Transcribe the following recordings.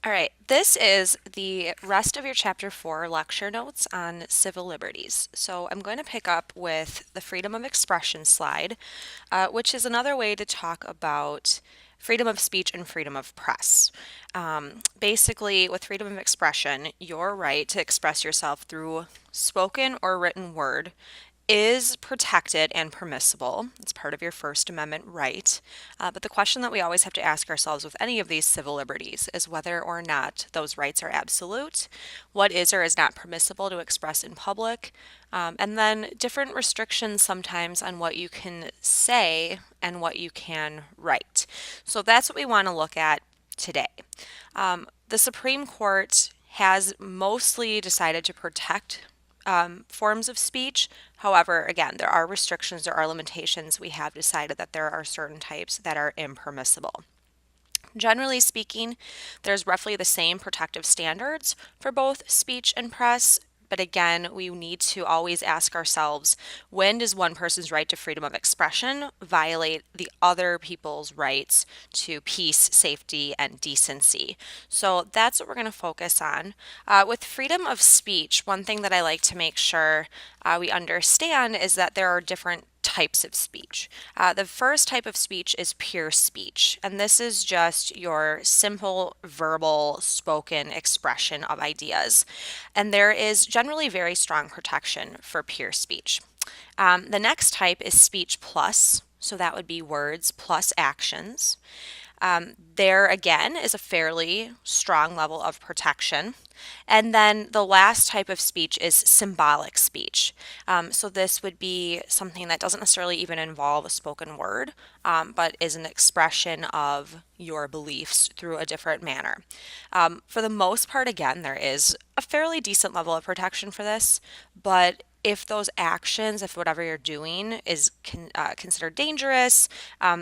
All right, this is the rest of your Chapter 4 lecture notes on civil liberties. So I'm going to pick up with the freedom of expression slide, which is another way to talk about freedom of speech and freedom of press. Basically, with freedom of expression, your right to express yourself through spoken or written word is protected and permissible. It's part of your First Amendment right. But the question that we always have to ask ourselves with any of these civil liberties is whether or not those rights are absolute, what is or is not permissible to express in public, and then different restrictions sometimes on what you can say and what you can write. So that's what we want to look at today. The Supreme Court has mostly decided to protect forms of speech. However, again, there are restrictions, there are limitations. We have decided that there are certain types that are impermissible. Generally speaking, there's roughly the same protective standards for both speech and press. But again, we need to always ask ourselves, when does one person's right to freedom of expression violate the other people's rights to peace, safety, and decency? So that's what we're going to focus on. With freedom of speech, one thing that I like to make sure we understand is that there are different types of speech. The first type of speech is pure speech, and this is just your simple verbal spoken expression of ideas. And there is generally very strong protection for pure speech. The next type is speech plus, so that would be words plus actions. There again is a fairly strong level of protection. And then the last type of speech is symbolic speech. So this would be something that doesn't necessarily even involve a spoken word, but is an expression of your beliefs through a different manner. For the most part, again, there is a fairly decent level of protection for this, but if those actions, if whatever you're doing is considered dangerous,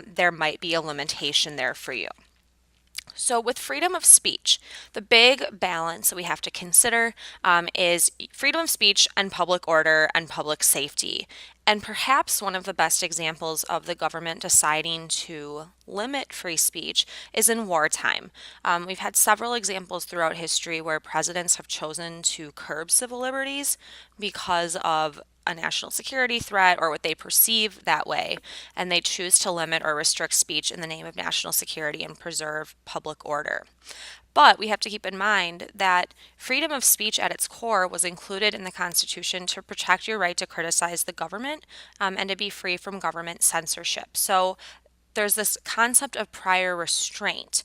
there might be a limitation there for you. So, with freedom of speech, the big balance that we have to consider is freedom of speech and public order and public safety. And perhaps one of the best examples of the government deciding to limit free speech is in wartime. We've had several examples throughout history where presidents have chosen to curb civil liberties because of a national security threat or what they perceive that way, and they choose to limit or restrict speech in the name of national security and preserve public order. But we have to keep in mind that freedom of speech at its core was included in the Constitution to protect your right to criticize the government and to be free from government censorship. So there's this concept of prior restraint,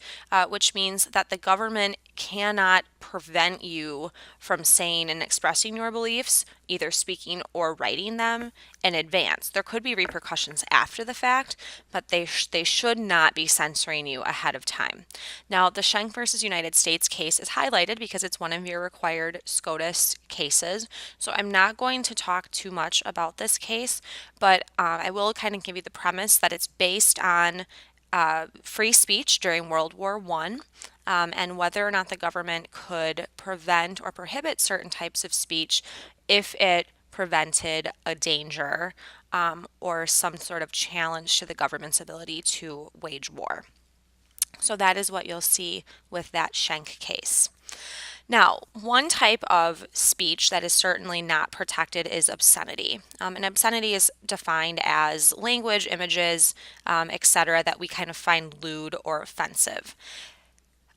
which means that the government cannot prevent you from saying and expressing your beliefs, either speaking or writing them in advance. There could be repercussions after the fact, but they should not be censoring you ahead of time. Now, the Schenck versus United States case is highlighted because it's one of your required SCOTUS cases. So I'm not going to talk too much about this case, but I will kind of give you the premise that it's based on free speech during World War I, and whether or not the government could prevent or prohibit certain types of speech if it prevented a danger or some sort of challenge to the government's ability to wage war. So that is what you'll see with that Schenck case. Now, one type of speech that is certainly not protected is obscenity. And obscenity is defined as language, images, etc., that we kind of find lewd or offensive.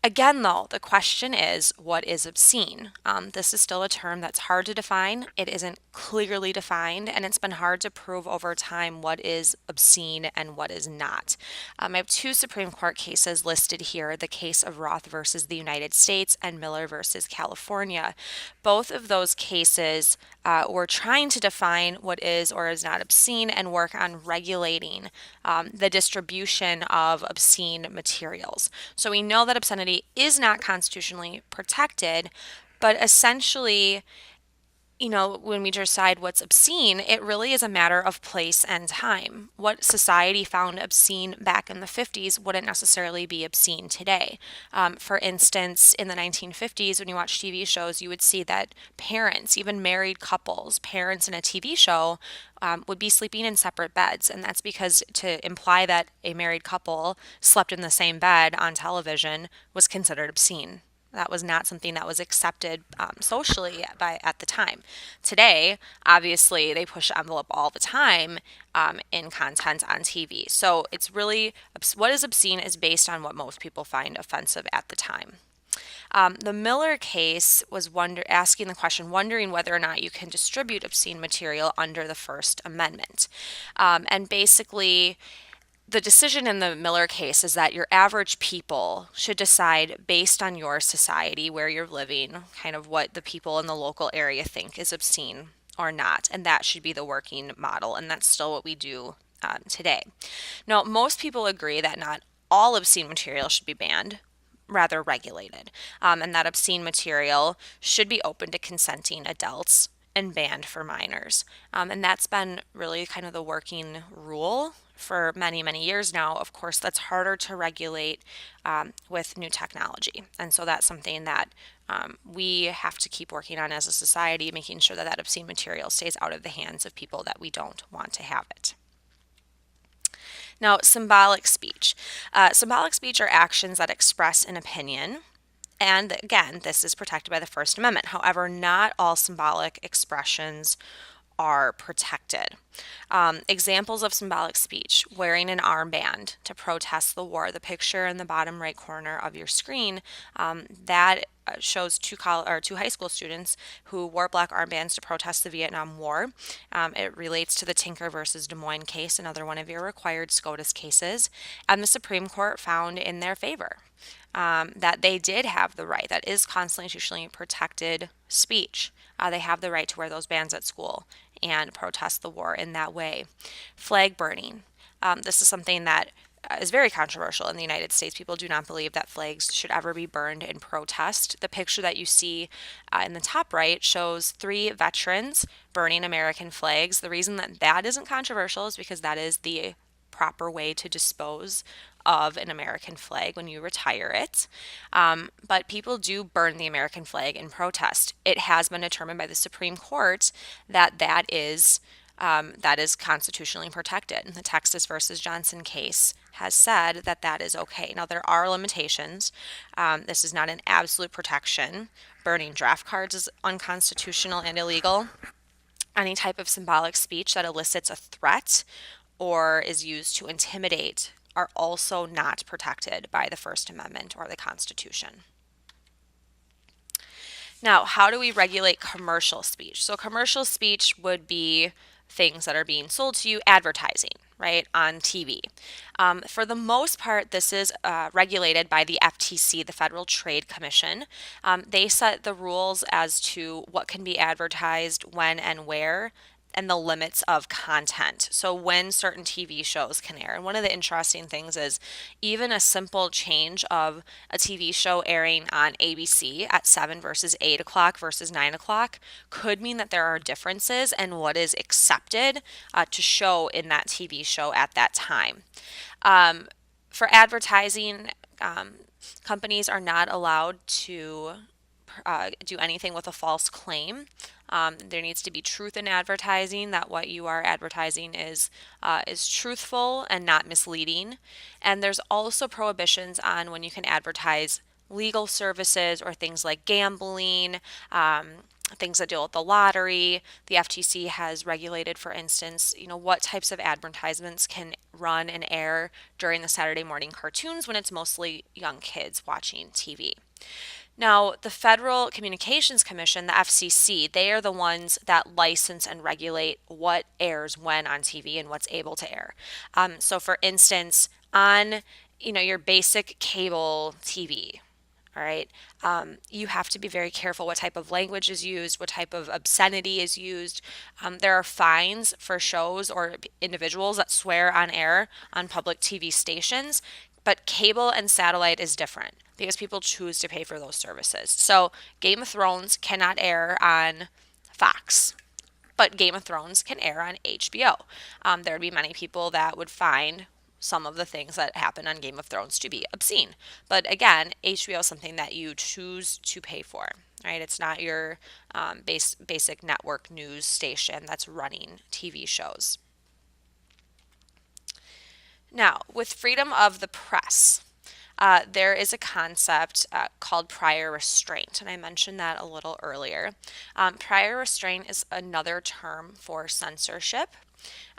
Again, though, the question is, what is obscene? This is still a term that's hard to define. It isn't clearly defined, and it's been hard to prove over time what is obscene and what is not. I have two Supreme Court cases listed here, the case of Roth versus the United States and Miller versus California. Both of those cases were trying to define what is or is not obscene and work on regulating the distribution of obscene materials. So we know that obscenity is not constitutionally protected, but essentially, when we decide what's obscene, it really is a matter of place and time. What society found obscene back in the 50s wouldn't necessarily be obscene today. For instance, in the 1950s, when you watch TV shows, you would see that parents, even married couples, parents in a TV show, would be sleeping in separate beds. And that's because to imply that a married couple slept in the same bed on television was considered obscene. That was not something that was accepted socially at the time. Today, obviously, they push the envelope all the time in content on TV. So it's really what is obscene is based on what most people find offensive at the time. The Miller case was asking the question, wondering whether or not you can distribute obscene material under the First Amendment. And basically, the decision in the Miller case is that your average people should decide based on your society, where you're living, kind of what the people in the local area think is obscene or not. And that should be the working model. And that's still what we do today. Now, most people agree that not all obscene material should be banned, rather regulated, and that obscene material should be open to consenting adults and banned for minors. And that's been really kind of the working rule for many, many years now. Of course, that's harder to regulate with new technology. And so that's something that we have to keep working on as a society, making sure that that obscene material stays out of the hands of people that we don't want to have it. Now, symbolic speech. Symbolic speech are actions that express an opinion. And again, this is protected by the First Amendment. However, not all symbolic expressions are protected. Examples of symbolic speech: wearing an armband to protest the war. The picture in the bottom right corner of your screen, that shows two high school students who wore black armbands to protest the Vietnam War. It relates to the Tinker versus Des Moines case, another one of your required SCOTUS cases, and the Supreme Court found in their favor. That they did have the right, that is constitutionally protected speech. They have the right to wear those bands at school and protest the war in that way. Flag burning. This is something that is very controversial in the United States. People do not believe that flags should ever be burned in protest. The picture that you see in the top right shows 3 veterans burning American flags. The reason that that isn't controversial is because that is the proper way to dispose of an American flag when you retire it. But people do burn the American flag in protest. It has been determined by the Supreme Court that that is constitutionally protected. The Texas versus Johnson case has said that that is okay. Now, there are limitations. This is not an absolute protection. Burning draft cards is unconstitutional and illegal. Any type of symbolic speech that elicits a threat or is used to intimidate are also not protected by the First Amendment or the Constitution. Now, how do we regulate commercial speech? So commercial speech would be things that are being sold to you, advertising, right, on TV. For the most part, this is regulated by the FTC, the Federal Trade Commission. They set the rules as to what can be advertised, when and where, and the limits of content. So when certain TV shows can air. And one of the interesting things is even a simple change of a TV show airing on ABC at 7 versus 8 o'clock versus 9 o'clock could mean that there are differences in what is accepted to show in that TV show at that time. For advertising, companies are not allowed to do anything with a false claim. There needs to be truth in advertising, that what you are advertising is truthful and not misleading. And there's also prohibitions on when you can advertise legal services or things like gambling, things that deal with the lottery. The FTC has regulated, for instance, what types of advertisements can run and air during the Saturday morning cartoons when it's mostly young kids watching TV. Now, the Federal Communications Commission, the FCC, they are the ones that license and regulate what airs when on TV and what's able to air. So, for instance, on your basic cable TV, all right, you have to be very careful what type of language is used, what type of obscenity is used. There are fines for shows or individuals that swear on air on public TV stations. But cable and satellite is different because people choose to pay for those services. So Game of Thrones cannot air on Fox, but Game of Thrones can air on HBO. There would be many people that would find some of the things that happen on Game of Thrones to be obscene. But again, HBO is something that you choose to pay for, right? It's not your basic network news station that's running TV shows. Now, with freedom of the press, there is a concept called prior restraint, and I mentioned that a little earlier. Prior restraint is another term for censorship.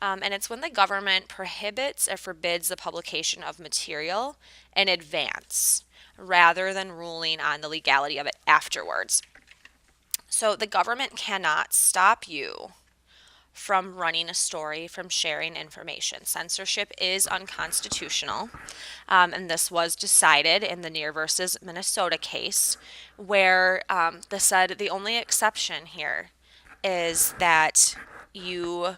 And it's when the government prohibits or forbids the publication of material in advance rather than ruling on the legality of it afterwards. So the government cannot stop you from running a story, from sharing information. Censorship is unconstitutional, and this was decided in the Neer versus Minnesota case, where they said the only exception here is that you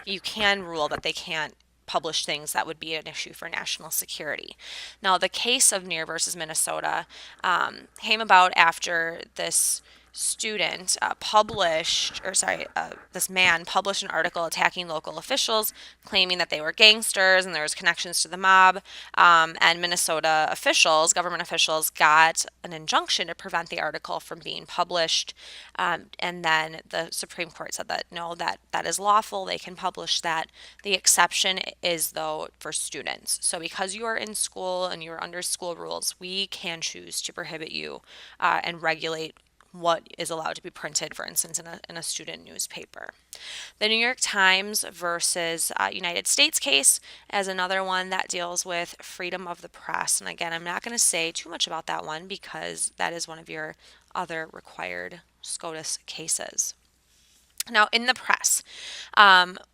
you can rule that they can't publish things that would be an issue for national security. Now, the case of Neer versus Minnesota came about after this student this man published an article attacking local officials, claiming that they were gangsters and there was connections to the mob. And Minnesota officials, government officials, got an injunction to prevent the article from being published. And then the Supreme Court said that no, that is lawful. They can publish that. The exception is though for students. So because you are in school and you're under school rules, we can choose to prohibit you and regulate what is allowed to be printed, for instance, in a student newspaper. The New York Times versus United States case as another one that deals with freedom of the press. And again, I'm not going to say too much about that one because that is one of your other required SCOTUS cases. Now, in the press,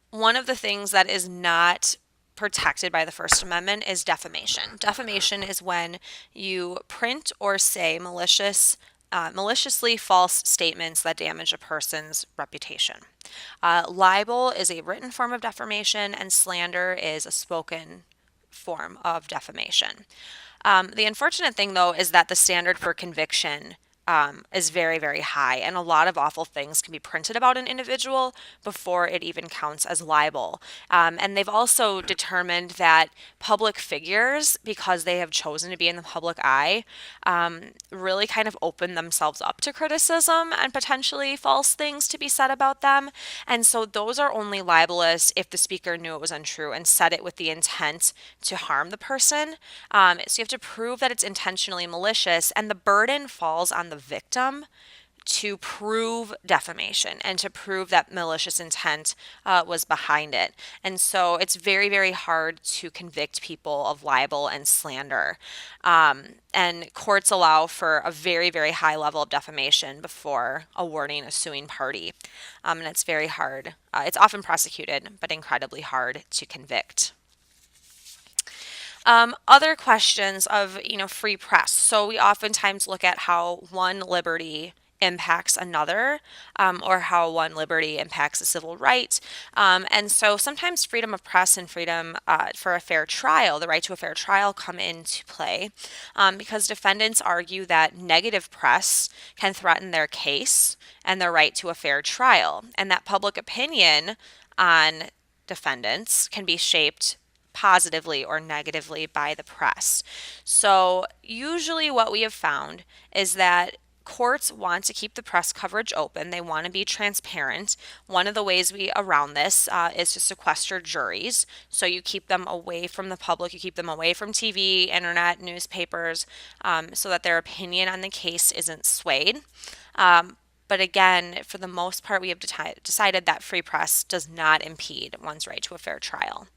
one of the things that is not protected by the First Amendment is defamation. Defamation is when you print or say maliciously false statements that damage a person's reputation. Libel is a written form of defamation, and slander is a spoken form of defamation. The unfortunate thing, though, is that the standard for conviction is very, very high, and a lot of awful things can be printed about an individual before it even counts as libel. And they've also determined that public figures, because they have chosen to be in the public eye, really kind of open themselves up to criticism and potentially false things to be said about them. And so those are only libelous if the speaker knew it was untrue and said it with the intent to harm the person. So you have to prove that it's intentionally malicious, and the burden falls on the victim to prove defamation and to prove that malicious intent was behind it. And so it's very, very hard to convict people of libel and slander. And courts allow for a very, very high level of defamation before awarding a suing party. And it's very hard. It's often prosecuted, but incredibly hard to convict. Other questions of, free press. So we oftentimes look at how one liberty impacts another, or how one liberty impacts a civil right. And so sometimes freedom of press and freedom for a fair trial, the right to a fair trial, come into play because defendants argue that negative press can threaten their case and their right to a fair trial, and that public opinion on defendants can be shaped positively or negatively by the press. So usually what we have found is that courts want to keep the press coverage open. They want to be transparent. One of the ways around this is to sequester juries. So you keep them away from the public, you keep them away from TV, internet, newspapers, so that their opinion on the case isn't swayed. But again, for the most part, we have decided that free press does not impede one's right to a fair trial.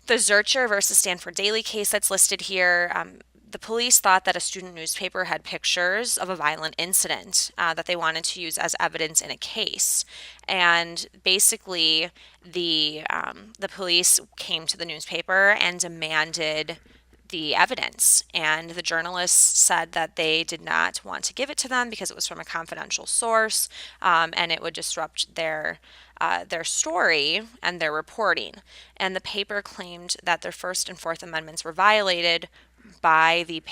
The Zurcher versus Stanford Daily case that's listed here, the police thought that a student newspaper had pictures of a violent incident that they wanted to use as evidence in a case. And basically, the police came to the newspaper and demanded the evidence. And the journalists said that they did not want to give it to them because it was from a confidential source, and it would disrupt their story and their reporting. And the paper claimed that their First and Fourth Amendments were violated by the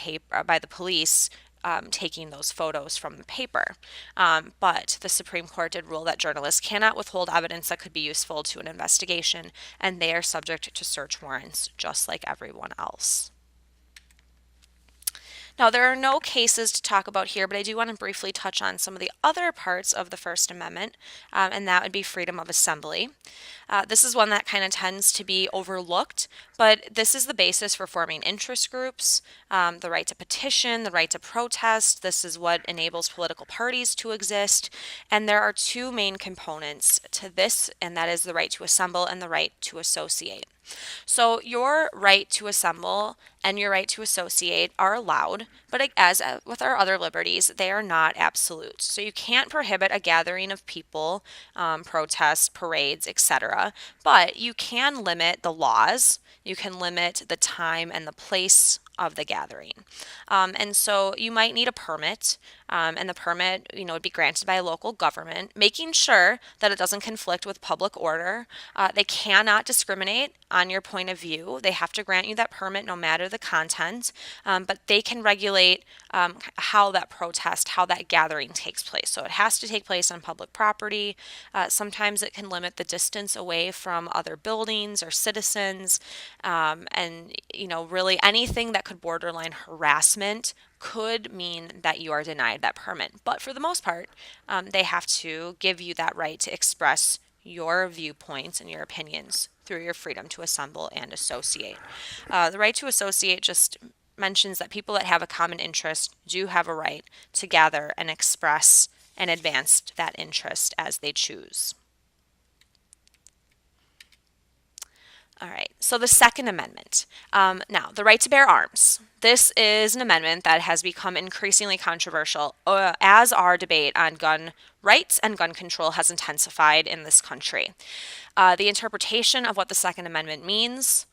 police taking those photos from the paper. But the Supreme Court did rule that journalists cannot withhold evidence that could be useful to an investigation, and they are subject to search warrants just like everyone else. Now, there are no cases to talk about here, but I do want to briefly touch on some of the other parts of the First Amendment, and that would be freedom of assembly. This is one that kind of tends to be overlooked, but this is the basis for forming interest groups, the right to petition, the right to protest. This is what enables political parties to exist. And there are two main components to this, and that is the right to assemble and the right to associate. So your right to assemble and your right to associate are allowed, but as with our other liberties, they are not absolute. So you can't prohibit a gathering of people, protests, parades, etc., but you can limit the laws. You can limit the time and the place of the gathering. And so you might need a permit, and the permit, would be granted by a local government, making sure that it doesn't conflict with public order. They cannot discriminate on your point of view. They have to grant you that permit no matter the content, but they can regulate how that protest, how that gathering takes place. So it has to take place on public property. Sometimes it can limit the distance away from other buildings or citizens, and really anything that could borderline harassment could mean that you are denied that permit. But for the most part, they have to give you that right to express your viewpoints and your opinions through your freedom to assemble and associate. The right to associate just mentions that people that have a common interest do have a right to gather and express and advance that interest as they choose. All right, so the Second Amendment. Now, the right to bear arms. This is an amendment that has become increasingly controversial as our debate on gun rights and gun control has intensified in this country. The interpretation of what the Second Amendment means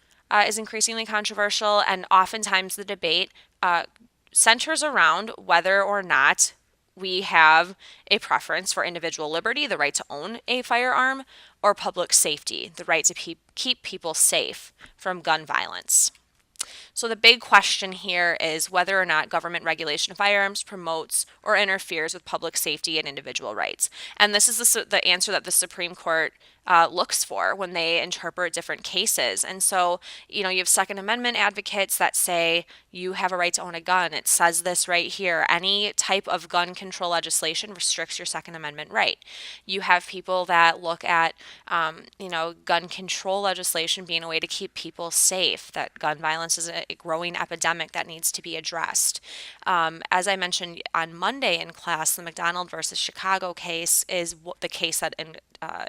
is increasingly controversial, and oftentimes the debate centers around whether or not we have a preference for individual liberty, the right to own a firearm, or public safety, the right to keep people safe from gun violence. So the big question here is whether or not government regulation of firearms promotes or interferes with public safety and individual rights. And this is the answer that the Supreme Court looks for when they interpret different cases. And so, you have Second Amendment advocates that say you have a right to own a gun. It says this right here. Any type of gun control legislation restricts your Second Amendment right. You have people that look at, gun control legislation being a way to keep people safe, that gun violence is a growing epidemic that needs to be addressed. As I mentioned on Monday in class, the McDonald versus Chicago case is the case that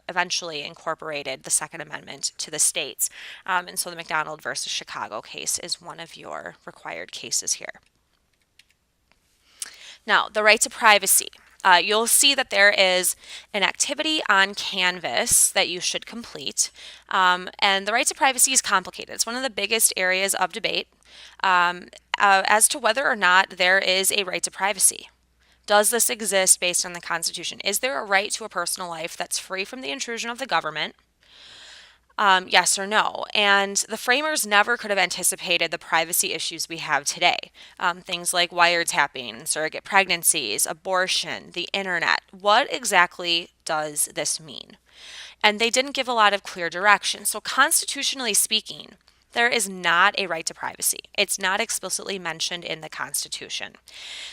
eventually incorporated the Second Amendment to the states. And so the McDonald versus Chicago case is one of your required cases here. Now, the right to privacy. You'll see that there is an activity on Canvas that you should complete. And the right to privacy is complicated. It's one of the biggest areas of debate as to whether or not there is a right to privacy. Does this exist based on the Constitution? Is there a right to a personal life that's free from the intrusion of the government? Yes or no? And the framers never could have anticipated the privacy issues we have today. Things like wiretapping, surrogate pregnancies, abortion, the internet. What exactly does this mean? And they didn't give a lot of clear direction. So, constitutionally speaking, there is not a right to privacy. It's not explicitly mentioned in the Constitution.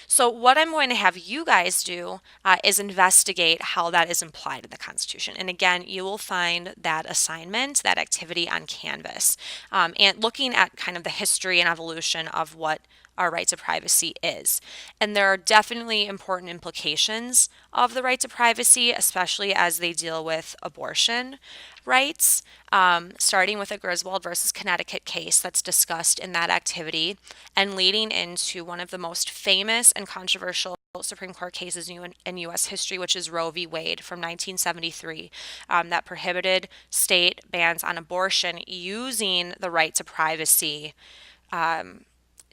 So, what I'm going to have you guys do is investigate how that is implied in the Constitution. And again, you will find that assignment, that activity on Canvas, and looking at kind of the history and evolution of what our right to privacy is. And there are definitely important implications of the right to privacy, especially as they deal with abortion rights, starting with a Griswold versus Connecticut case that's discussed in that activity and leading into one of the most famous and controversial Supreme Court cases in U.S. history, which is Roe v. Wade from 1973, that prohibited state bans on abortion using the right to privacy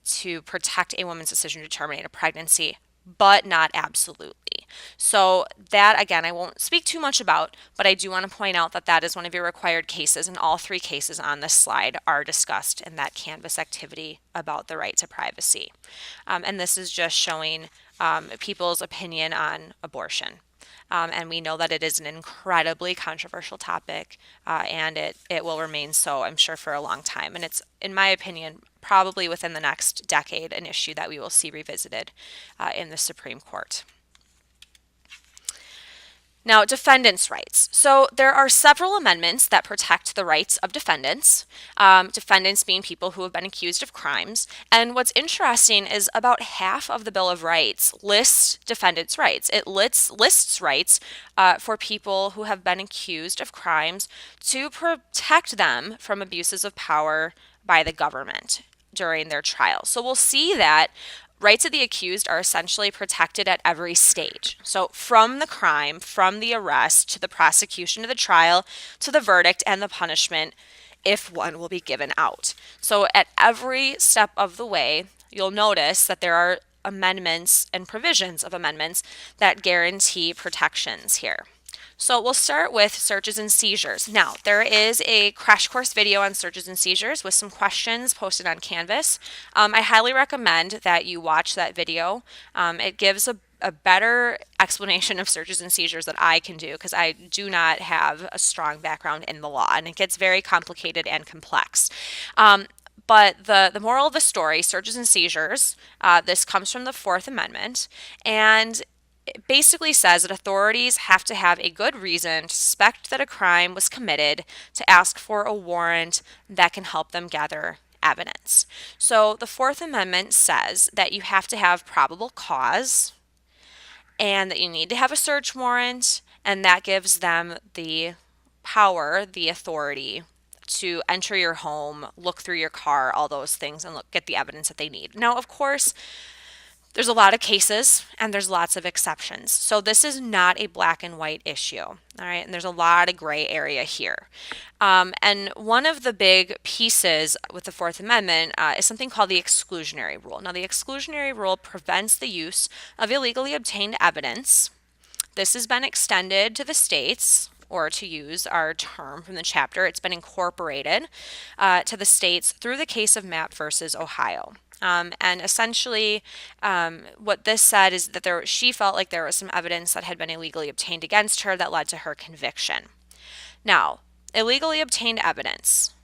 to protect a woman's decision to terminate a pregnancy, but not absolutely. So that, again, I won't speak too much about, but I do want to point out that that is one of your required cases, and all three cases on this slide are discussed in that Canvas activity about the right to privacy. And this is just showing people's opinion on abortion. And we know that it is an incredibly controversial topic, and it will remain so, I'm sure, for a long time. And it's, in my opinion, probably within the next decade, an issue that we will see revisited in the Supreme Court. Now, defendants' rights. So there are several amendments that protect the rights of defendants, defendants being people who have been accused of crimes. And what's interesting is about half of the Bill of Rights lists defendants' rights. It lists rights for people who have been accused of crimes to protect them from abuses of power by the government during their trial. So we'll see that rights of the accused are essentially protected at every stage. So from the crime, from the arrest, to the prosecution, to the trial, to the verdict and the punishment, if one will be given out. So at every step of the way, you'll notice that there are amendments and provisions of amendments that guarantee protections here. So we'll start with searches and seizures. Now, there is a crash course video on searches and seizures with some questions posted on Canvas. I highly recommend that you watch that video. It gives a better explanation of searches and seizures that I can do, because I do not have a strong background in the law, and it gets very complicated and complex. But the moral of the story, searches and seizures, this comes from the Fourth Amendment, and it basically says that authorities have to have a good reason to suspect that a crime was committed to ask for a warrant that can help them gather evidence. So the Fourth Amendment says that you have to have probable cause and that you need to have a search warrant, and that gives them the power, the authority to enter your home, look through your car, all those things, and get the evidence that they need. Now, of course, there's a lot of cases and there's lots of exceptions. So this is not a black and white issue, all right? And there's a lot of gray area here. And one of the big pieces with the Fourth Amendment is something called the exclusionary rule. Now, the exclusionary rule prevents the use of illegally obtained evidence. This has been extended to the states, or to use our term from the chapter, it's been incorporated to the states through the case of Mapp versus Ohio. And essentially, what this said is that she felt like there was some evidence that had been illegally obtained against her that led to her conviction. Now, illegally obtained evidence,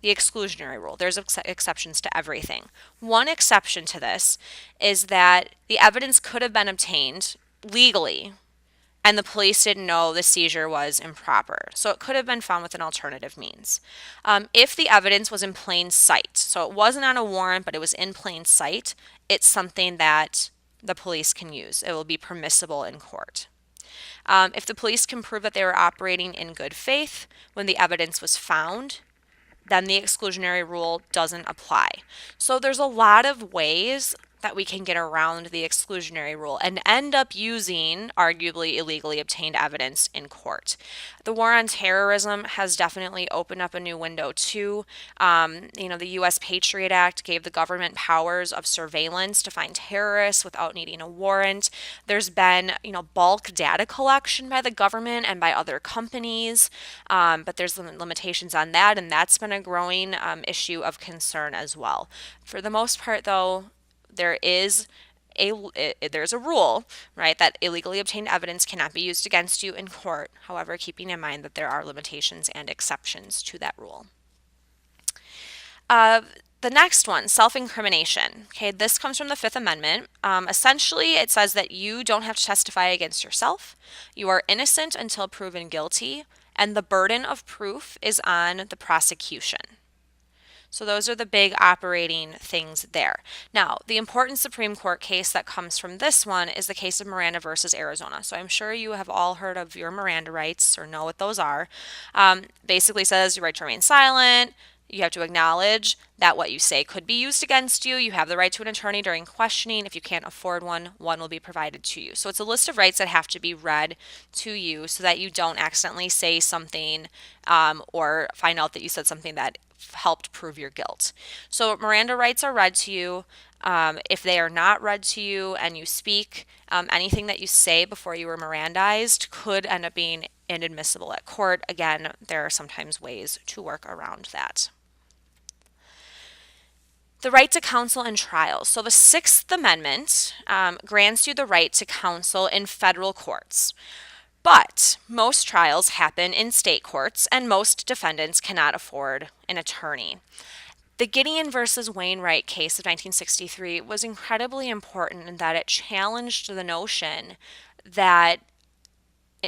the exclusionary rule, there's exceptions to everything. One exception to this is that the evidence could have been obtained legally, and the police didn't know the seizure was improper. So it could have been found with an alternative means. If the evidence was in plain sight, so it wasn't on a warrant, but it was in plain sight, it's something that the police can use. It will be permissible in court. If the police can prove that they were operating in good faith when the evidence was found, then the exclusionary rule doesn't apply. So there's a lot of ways that we can get around the exclusionary rule and end up using arguably illegally obtained evidence in court. The war on terrorism has definitely opened up a new window too. The U.S. Patriot Act gave the government powers of surveillance to find terrorists without needing a warrant. There's been, bulk data collection by the government and by other companies, but there's limitations on that, and that's been a growing issue of concern as well. For the most part, though, there's a rule, right, that illegally obtained evidence cannot be used against you in court. However, keeping in mind that there are limitations and exceptions to that rule. The next one, self-incrimination. Okay, this comes from the Fifth Amendment. Essentially, it says that you don't have to testify against yourself. You are innocent until proven guilty, and the burden of proof is on the prosecution. So those are the big operating things there. Now, the important Supreme Court case that comes from this one is the case of Miranda versus Arizona. So I'm sure you have all heard of your Miranda rights or know what those are. Basically says your right to remain silent. You have to acknowledge that what you say could be used against you. You have the right to an attorney during questioning. If you can't afford one, one will be provided to you. So it's a list of rights that have to be read to you so that you don't accidentally say something or find out that you said something that helped prove your guilt. So Miranda rights are read to you. If they are not read to you and you speak, anything that you say before you were Mirandized could end up being inadmissible at court. Again, there are sometimes ways to work around that. The right to counsel in trials. So the Sixth Amendment grants you the right to counsel in federal courts. But most trials happen in state courts, and most defendants cannot afford an attorney. The Gideon versus Wainwright case of 1963 was incredibly important in that it challenged the notion that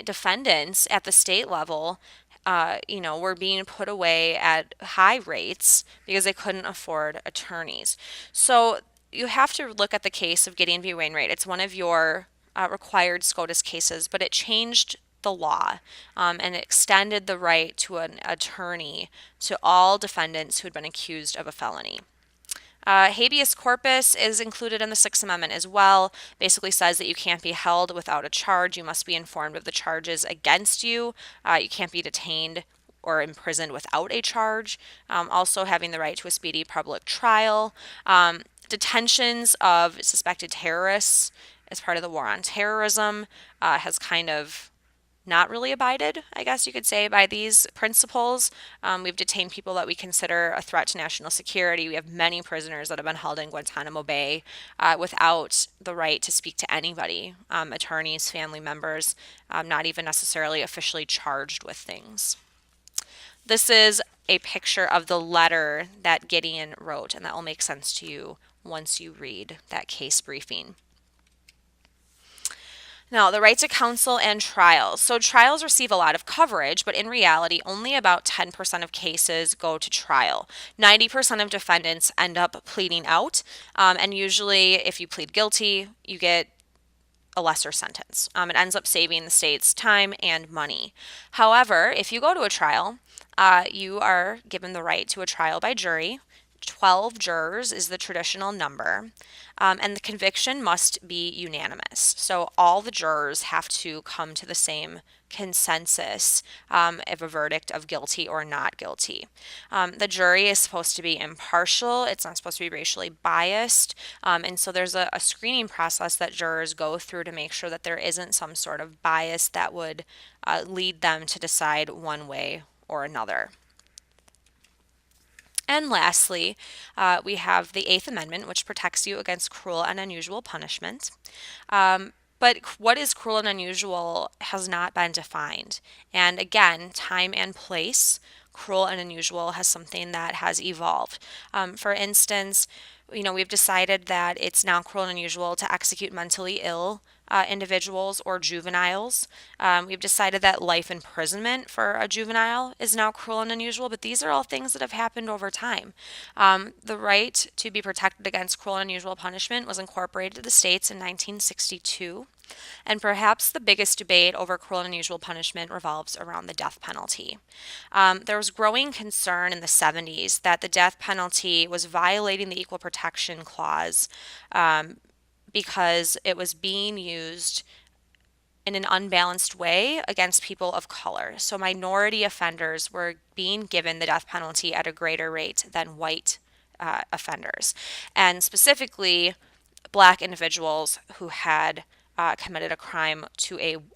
defendants at the state level, were being put away at high rates because they couldn't afford attorneys. So you have to look at the case of Gideon v. Wainwright. It's one of your required SCOTUS cases, but it changed the law and extended the right to an attorney to all defendants who had been accused of a felony. Habeas corpus is included in the Sixth Amendment as well. Basically says that you can't be held without a charge. You must be informed of the charges against you. You can't be detained or imprisoned without a charge. Also having the right to a speedy public trial. Detentions of suspected terrorists as part of the war on terrorism has kind of not really abided, I guess you could say, by these principles. We've detained people that we consider a threat to national security. We have many prisoners that have been held in Guantanamo Bay without the right to speak to anybody, attorneys, family members, not even necessarily officially charged with things. This is a picture of the letter that Gideon wrote, and that will make sense to you once you read that case briefing. Now, the right to counsel and trials. So trials receive a lot of coverage, but in reality, only about 10% of cases go to trial. 90% of defendants end up pleading out, and usually if you plead guilty, you get a lesser sentence. It ends up saving the state's time and money. However, if you go to a trial, you are given the right to a trial by jury. 12 jurors is the traditional number, and the conviction must be unanimous. So all the jurors have to come to the same consensus of a verdict of guilty or not guilty. The jury is supposed to be impartial. It's not supposed to be racially biased. And so there's a screening process that jurors go through to make sure that there isn't some sort of bias that would lead them to decide one way or another. And lastly, we have the Eighth Amendment, which protects you against cruel and unusual punishment. But what is cruel and unusual has not been defined. And again, time and place, cruel and unusual has something that has evolved. For instance, we've decided that it's now cruel and unusual to execute mentally ill individuals or juveniles. We've decided that life imprisonment for a juvenile is now cruel and unusual, but these are all things that have happened over time. The right to be protected against cruel and unusual punishment was incorporated to the states in 1962. And perhaps the biggest debate over cruel and unusual punishment revolves around the death penalty. There was growing concern in the 70s that the death penalty was violating the Equal Protection Clause because it was being used in an unbalanced way against people of color. So minority offenders were being given the death penalty at a greater rate than white offenders. And specifically, Black individuals who had committed a crime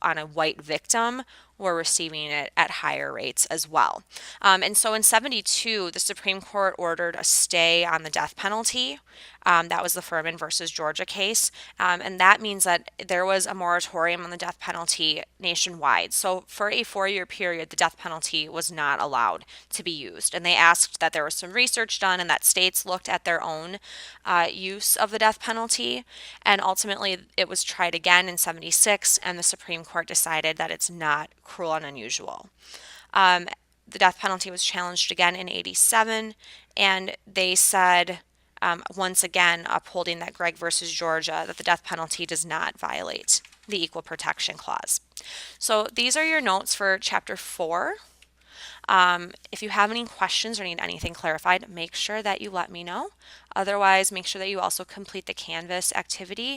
on a white victim were receiving it at higher rates as well. And so in 72, the Supreme Court ordered a stay on the death penalty. That was the Furman versus Georgia case. And that means that there was a moratorium on the death penalty nationwide. So for a 4-year period, the death penalty was not allowed to be used. And they asked that there was some research done and that states looked at their own use of the death penalty. And ultimately, it was tried again in 76, and the Supreme Court decided that it's not cruel and unusual. The death penalty was challenged again in 87, and they said, once again, upholding that Gregg versus Georgia, that the death penalty does not violate the Equal Protection Clause. So these are your notes for Chapter 4. If you have any questions or need anything clarified, make sure that you let me know. Otherwise, make sure that you also complete the Canvas activity